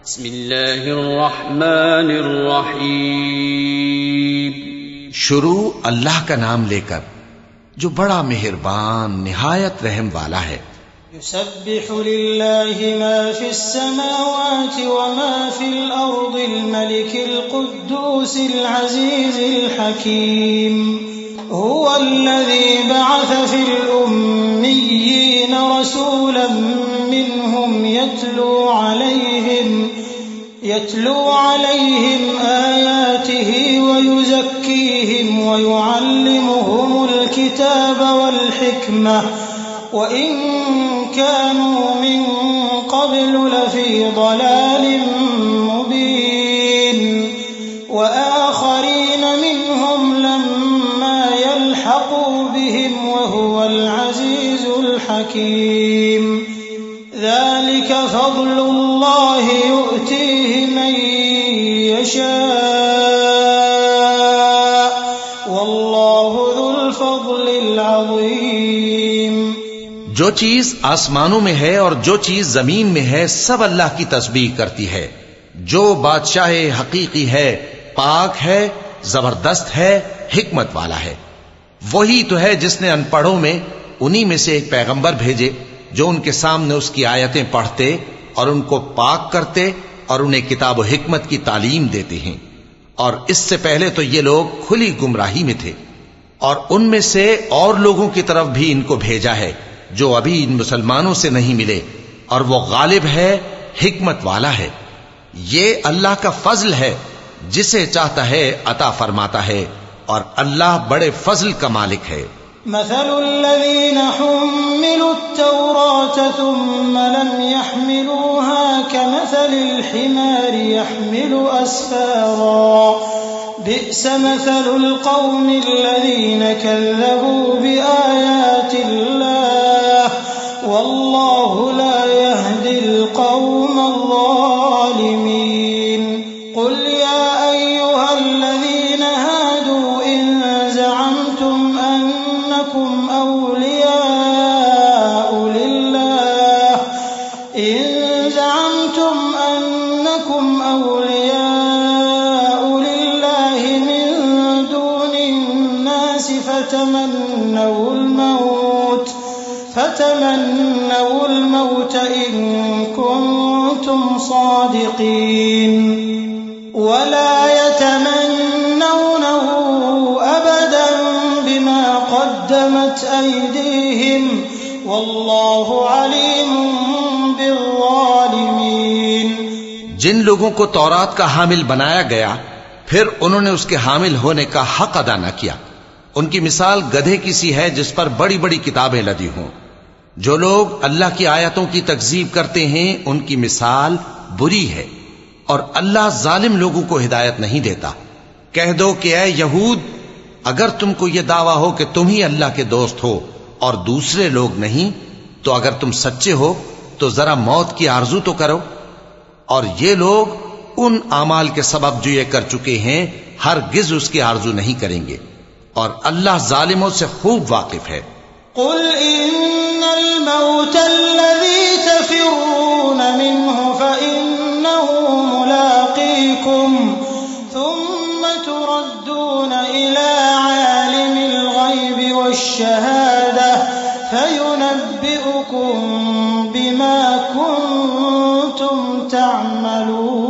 بسم اللہ الرحمن الرحیم. شروع اللہ کا نام لے کر جو بڑا مہربان نہایت رحم والا ہے. يسبح لله ما في السماوات وما في الأرض الملك القدوس العزيز الحكيم هو الذي بعث في الأميين رسولا منهم يتلو عليهم آياته ويزكيهم ويعلمهم الكتاب والحكمة وإن كانوا من قبل لفي ضلال مبين وآخرين منهم لما يلحقوا بهم وهو العزيز الحكيم ذلك فضل الله يؤتيه من يشاء والله ذو الفضل العظيم. جو چیز آسمانوں میں ہے اور جو چیز زمین میں ہے سب اللہ کی تسبیح کرتی ہے. جو بادشاہ حقیقی ہے، پاک ہے، زبردست ہے، حکمت والا ہے. وہی تو ہے جس نے ان پڑھوں میں انہی میں سے ایک پیغمبر بھیجے جو ان کے سامنے اس کی آیتیں پڑھتے اور ان کو پاک کرتے اور انہیں کتاب و حکمت کی تعلیم دیتے ہیں. اور اس سے پہلے تو یہ لوگ کھلی گمراہی میں تھے، اور ان میں سے اور لوگوں کی طرف بھی ان کو بھیجا ہے جو ابھی ان مسلمانوں سے نہیں ملے، اور وہ غالب ہے، حکمت والا ہے. یہ اللہ کا فضل ہے، جسے چاہتا ہے عطا فرماتا ہے، اور اللہ بڑے فضل کا مالک ہے. مثل الذين حملوا التوراة ثم لم يحملوها كمثل الحمار يحمل أسفارا بئس مثل القوم الذين كذبوا بآيات الله والله لا يهدي القوم الظالمين. قل يا أيها الذين هادوا إن زعمتم أنكم أولياء لله من دون الناس فتمنوا الموت إن كنتم صادقين ولا يتمنونه أبدا بما قدمت أيديهم والله عليم بالظالمين. جن لوگوں کو تورات کا حامل بنایا گیا پھر انہوں نے اس کے حامل ہونے کا حق ادا نہ کیا، ان کی مثال گدھے کی سی ہے جس پر بڑی بڑی کتابیں لدی ہوں. جو لوگ اللہ کی آیتوں کی تکذیب کرتے ہیں ان کی مثال بری ہے، اور اللہ ظالم لوگوں کو ہدایت نہیں دیتا. کہہ دو کہ اے یہود، اگر تم کو یہ دعویٰ ہو کہ تم ہی اللہ کے دوست ہو اور دوسرے لوگ نہیں، تو اگر تم سچے ہو تو ذرا موت کی آرزو تو کرو. اور یہ لوگ ان اعمال کے سبب جو یہ کر چکے ہیں ہرگز اس کی آرزو نہیں کریں گے، اور اللہ ظالموں سے خوب واقف ہے. قل إن الموت الذي تفرون منه فإنه ملاقيكم ثم تردون إلى عالم الغيب والشهادة فينبئكم بما كنتم تعملون.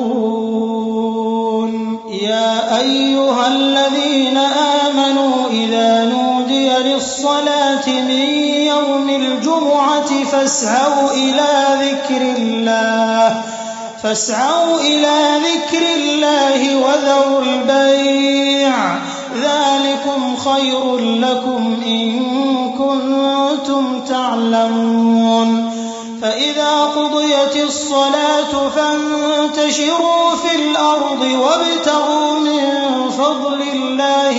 يا أيها الذين آمنوا إذا نودي للصلاة من يوم الجمعة فاسعوا إلى ذكر الله وذروا البيع ذلكم خير لكم إن كنتم تعلمون. فإذا قضيت الصلاة فانتشروا في الأرض وابتغوا من فضل الله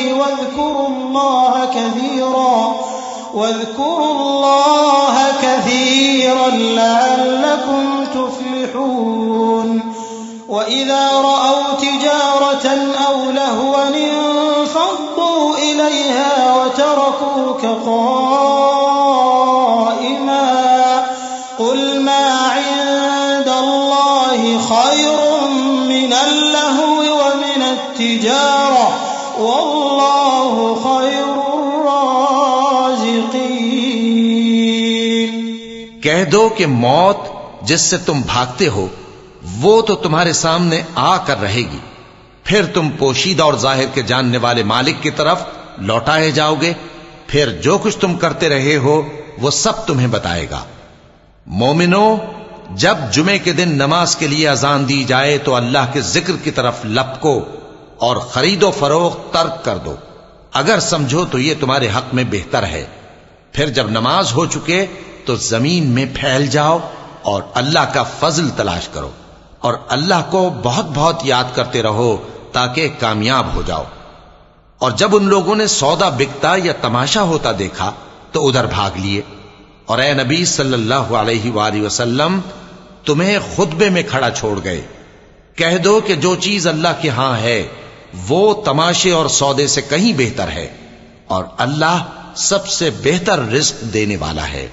واذكروا الله كثيرا لعلكم تفلحون. وإذا رأوا تجارة أو لهوا انفضوا إليها وتركوك قائما قل ما عند الله خير اللهو ومن التجارة والله خير الرازقين. کہہ دو کہ موت جس سے تم بھاگتے ہو وہ تو تمہارے سامنے آ کر رہے گی، پھر تم پوشیدہ اور ظاہر کے جاننے والے مالک کی طرف لوٹائے جاؤ گے، پھر جو کچھ تم کرتے رہے ہو وہ سب تمہیں بتائے گا. مومنو، جب جمعے کے دن نماز کے لیے اذان دی جائے تو اللہ کے ذکر کی طرف لپکو اور خرید و فروخت ترک کر دو، اگر سمجھو تو یہ تمہارے حق میں بہتر ہے. پھر جب نماز ہو چکے تو زمین میں پھیل جاؤ اور اللہ کا فضل تلاش کرو، اور اللہ کو بہت بہت یاد کرتے رہو تاکہ کامیاب ہو جاؤ. اور جب ان لوگوں نے سودا بکتا یا تماشا ہوتا دیکھا تو ادھر بھاگ لیے. اور اے نبی صلی اللہ علیہ وآلہ وسلم تمہیں خطبے میں کھڑا چھوڑ گئے. کہہ دو کہ جو چیز اللہ کے ہاں ہے وہ تماشے اور سودے سے کہیں بہتر ہے، اور اللہ سب سے بہتر رزق دینے والا ہے.